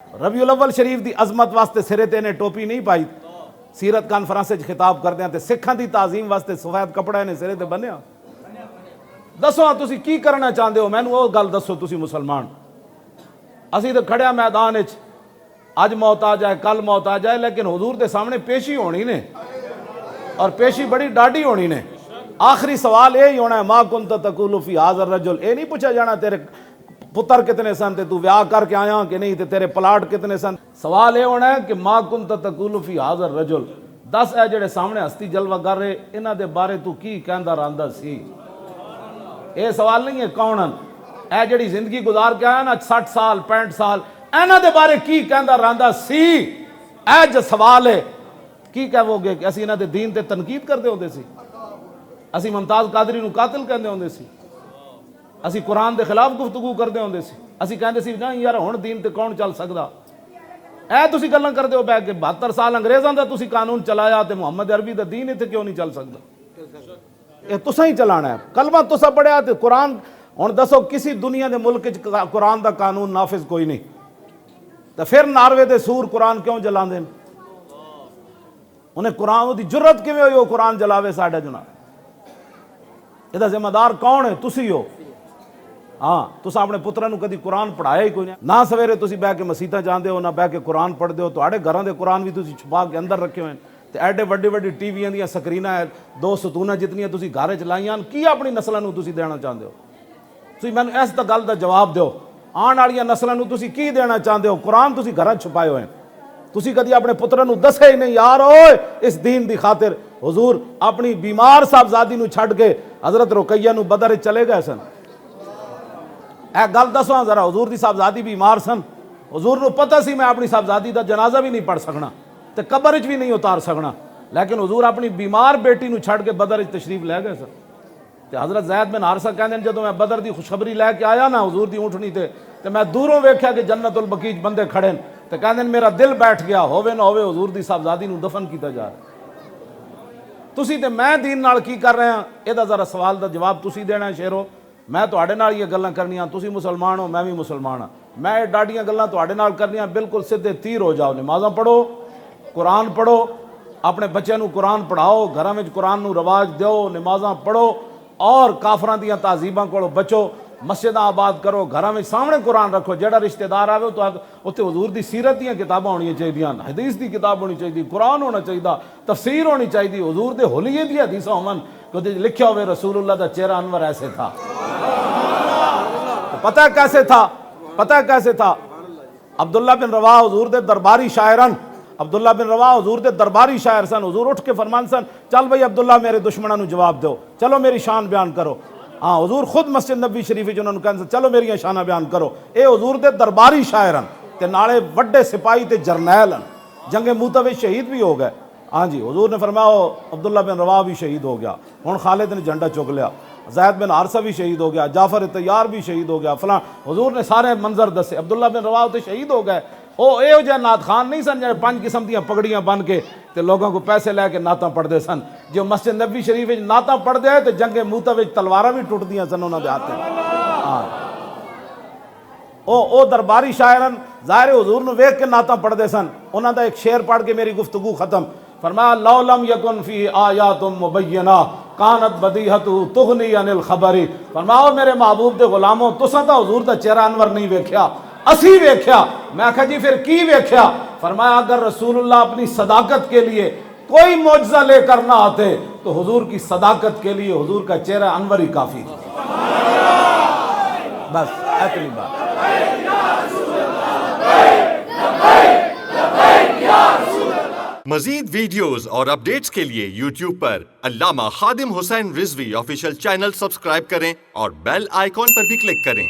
ربیع الاول شریف دی عظمت واسطے سرے تے نے ٹوپی نہیں پائی، سیرت کانفرنس وچ خطاب کردے ہیں تے سکھاں دی تعظیم واسطے سفید کپڑا نے سرے تے بنیا۔ دسو ہاں تسی کی کرنا چاہندے ہو، مینوں وہ گل دسو تسی مسلمان۔ اسی تے کھڑیا میدان وچ، اج موت آ جائے کل موت آ جائے، لیکن حضور دے سامنے پیشی ہونی نے، اور پیشی بڑی ڈاڈی ہونی نے۔ آخری سوال یہی ہونا ہے، ما کنت تقول فی ھذا الرجل، یہ نہیں پوچھا جانا تیرے پتر کتنے سن تے تو ویاہ کر کے آیا کہ نہیں تے تیرے پلاٹ کتنے سن۔ سوال یہ ہونا ہے کہ ما کنت تقول فی ھذا الرجل، دس اے جڑے سامنے ہستی جلوہ کر رہے انہاں دے بارے تو کی کہندا رہندا سی۔ یہ سوال نہیں ہے کون اے جڑی زندگی گزار کے آیا نا 60 سال 65 سال، انہاں دے بارے کی کہندا رہندا سی، اے جو سوال ہے کی کہو گے کہ اسی انہاں دے دین تے تنقید کردے ہوندے سی، اسی ممتاز قادری نو قاتل کہندے ہوندے سی، اسی قرآن دے خلاف گفتگو کردے ہوندے سی، اسی کہندے سی نا یار ہن دین تے کون چل سکدا۔ اے تسی گلاں کردے ہو بیٹھ کے 72 سال انگریزاں دا تسی قانون چلایا تے محمد عربی دا دین تے کیوں نہیں چل سکدا؟ یہ تساں ہی چلانا ہے، کلمہ تساں پڑھیا تے قرآن۔ ہن دسو کسی دنیا دے ملک وچ قرآن دا قانون نافذ کوئی نہیں، تے پھر ناروے دے سور قرآن کیوں جلاندے؟ انہیں قرآن دی جرت کیویں ہوئی وہ قرآن جلاوے ساڈا جناب؟ یہ ذمہ دار کون ہے؟ تسی ہو۔ ہاں تساں اپنے پتراں نو کدی قرآن پڑھایا ہی کوئی نہیں، نہ سویرے تسی بہ کے مسیتاں جاندے ہو، نہ بہ کے قرآن پڑھدے ہو، تہاڈے گھراں دے قرآن بھی تسی چھپا کے اندر رکھے ہوئے ہیں، تے ایڈے وڈی وڈی ٹی ویاں دیاں سکریناں 2 ستوناں جتنیاں تسی گھر وچ لائیاں کی اپنی نسلاں نو تسی دینا چاہندے ہو؟ تسی مینوں اس گل دا جواب دیو، آن والیاں نسلاں نو تسی کی دینا چاہندے ہو؟ قرآن تسی گھراں چھپائے ہوئے ہیں، تسی کدی اپنے پتراں نو دسے ہی نہیں یار اوئے اس دین دی خاطر حضور اپنی بیمار صاحبزادی نو چھڈ کے حضرت رقیہ نو بدر چلے گئے سن۔ اے گل دسو ذرا، حضور دی صاحبزادی بیمار سن، حضور نو پتہ سی میں اپنی صاحبزادی دا جنازہ بھی نہیں پڑھ سکنا تے قبر وچ بھی نہیں اتار سکنا، لیکن حضور اپنی بیمار بیٹی نو چھڈ کے بدر وچ تشریف لے گئے سن۔ تے حضرت زید بن حارثہ کہندے ہیں جدوں میں بدر دی خوشخبری لے کے آیا نا حضور دی اونٹنی تے میں دوروں ویکھیا کہ جنت البقیع بندے کھڑے ہیں، تے کہندے ہیں میرا دل بیٹھ گیا، ہووے نہ ہووے حضور دی صاحبزادی نو دفن کیتا جا رہا۔ تسی تے میں دین نال کی کر رہے ہیں، یہ ذرا سوال دا جواب تسی دینا ہے شیرو۔ میں تواڈے نال یہ گلاں کرنیاں، تسی مسلمان ہو میں بھی مسلمان ہاں، میں ڈاڈیاں گلاں تواڈے نال کرنیاں بالکل سیدھے تیر ہو جاؤ۔ نمازاں پڑھو، قرآن پڑھو، اپنے بچیاں نو قرآن پڑھاؤ، گھراں وچ قرآن نو رواج دیو، نمازاں پڑھو، اور کافراں دیاں تہذیباں کولوں بچو، مسجداں آباد کرو، گھراں وچ سامنے قرآن رکھو، جیڑا رشتہ دار آوے تو اوتے حضور دی سیرت دیاں کتاباں ہونیاں چاہیدیاں، حدیث دی کتاب ہونی چاہیدی، قرآن ہونا چاہیدا، تفسیر ہونی چاہیدی، حضور دے حلیے دی حدیثاں ہون کہ لکھیا ہوئے رسول اللہ دا چہرہ انور ایسے تھا۔ پتہ ہے کیسے تھا؟ پتہ ہے کیسے تھا؟ عبداللہ بن رواحہ حضور دے درباری شاعرن، عبداللہ بن رواحہ حضور دے درباری شاعر سن، حضور اٹھ کے فرمان سن چل بھئی عبداللہ میرے دشمناں نو جواب دو، چلو میری شان بیان کرو۔ ہاں حضور خود مسجد نبی شریف وچ انہاں نو کہندے چلو میری شاناں بیان کرو۔ اے حضور دے درباری شاعرن تے نالے وڈے سپاہی تے جرنیل ہیں، جنگ موتہ وچ شہید بھی ہو گئے۔ ہاں جی حضور نے فرمایا عبداللہ بن رواحہ بھی شہید ہو گیا، ہن خالد نے جھنڈا چک لیا، زید بن حارثہ بھی شہید ہو گیا، جعفر طیار بھی شہید ہو گیا، فلاں حضور نے سارے منظر دسے۔ عبداللہ بن رواحہ تے شہید ہو گئے، او اے جے نعت خان نہیں سن جڑے 5 قسم دیاں پگڑیاں بن کے تے لوگوں کو پیسے لے کے نعتاں پڑھدے سن، جو مسجد نبی شریف وچ نعتاں پڑھدے تے جنگ موتہ وچ تلواراں بھی ٹوٹدیاں سن انہاں دے ہاتھ۔ ہاں او درباری شاعرن ظاہر حضور نو ویکھ کے نعتاں پڑھدے سن، انہاں دا ایک شعر پڑھ کے میری گفتگو ختم۔ فرمایا لو لم یکن فی آیات مبینہ کانت بدیہۃ تغنی عن الخبر۔ فرماؤ میرے محبوب دے غلاموں تساں تا حضور دا چہرہ انور نہیں ویکھیا، اسی ویکھیا۔ میں کہا جی پھر کی ویکھیا؟ فرمایا اگر رسول اللہ اپنی صداقت کے لیے کوئی معجزہ لے کر نہ آتے تو حضور کی صداقت کے لیے حضور کا چہرہ انور ہی کافی تھا۔ بس اتنی بات۔ مزید ویڈیوز اور اپڈیٹس کے لیے یوٹیوب پر علامہ Khadim Hussain Rizvi official channel subscribe کریں اور بیل آئیکن پر بھی کلک کریں۔